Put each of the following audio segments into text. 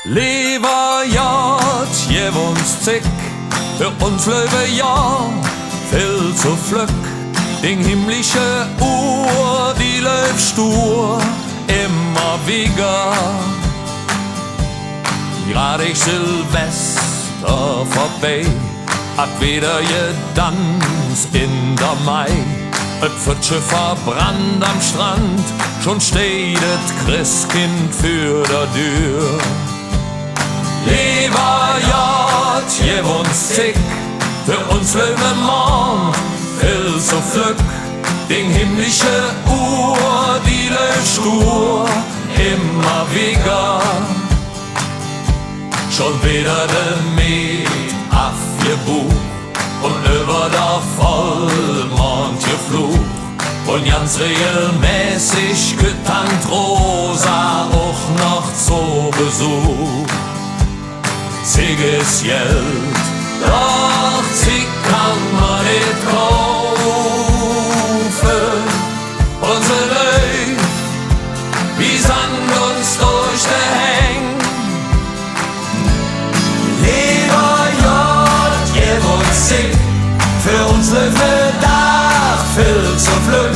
Lever jart, jev uns zick, für uns löwe ja, viel zu flück. Den himmlische Uhr, die läuft stur, immer wieder. Gerade ich Silvester vorbei, hat wieder gedanzt in der Mai. Et Pfütsche verbrannt am Strand, schon steht et Christkind für der Tür. Leberjord, jev uns zick, für uns löwen morgen, viel zu flück. Den himmlische Uhr, die läuft stur, immer wieder. Schon wieder de Met afgebucht und über der Vollmond geflucht. Und ganz regelmäßig getankt Rosa auch noch zu Besuch. Ziges Geld, doch Zig kann man nicht kaufen. Unsere Leute, wie Sand uns durch den Häng. Leberjord, jev uns Zig, für uns löwe Dach viel zu flück.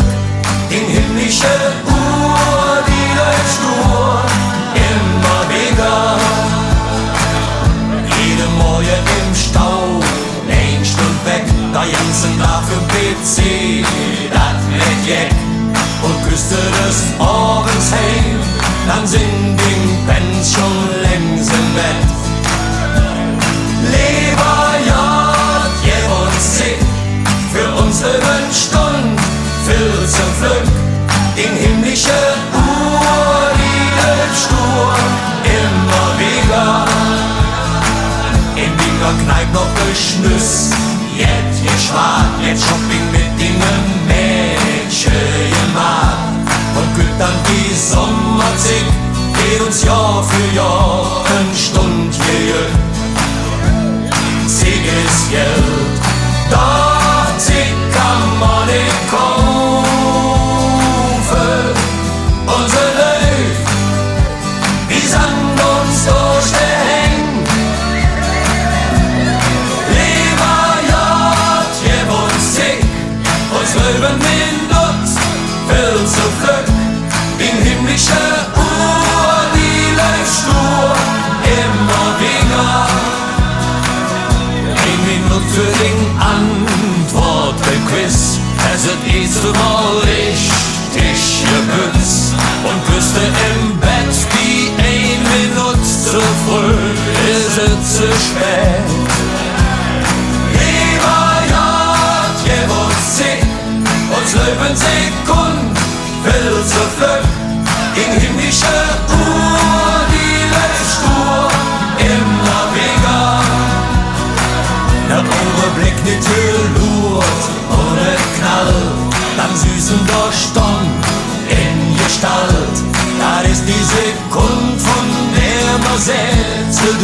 In himmlische Uhr, die läuft stur, immer wieder. Jede Morgen im Stau, ein Stund weg, der ganzen Tag im PC, dat wird jeck. Und küsste des Abends heim, dann sind die Bands schon längst im Bett. Leberjord, jev uns Zig, für uns löwen Stund, viel zu flück. In himmlische Uhr, die läuft stur, immer wieder. In Dinger Kneipp noch geschnüss, jetzt geschwart, jetzt Shopping mit Dingen Mädchen gemacht. Und kühlt dann die Sommerzig, geht uns Jahr für Jahr eine Stund hier. Zig ist Geld, doch Zig kann man nicht kaufen. Unsere Leute, die Sand uns durch den Häng. Leberjord, jev uns Zig, uns löwen den Dutz, viel zu flück. In himmlische Uhr, die läuft stur, immer wieder. Ein Minut für den Antwort beim Quiz, es ist erst mal richtig gebützt. Und küsste im Bett die ein Minute zu früh, ist es zu spät. Leberjord, jev uns Zig, uns löwen Sekund, viel zu flück. In himmlische Uhr, die läuft stur, immer wieder. Der Augenblick nicht gelurt, ohne Knall, dann süßen Durchstand in Gestalt. Das ist die Sekund, von der man setzt du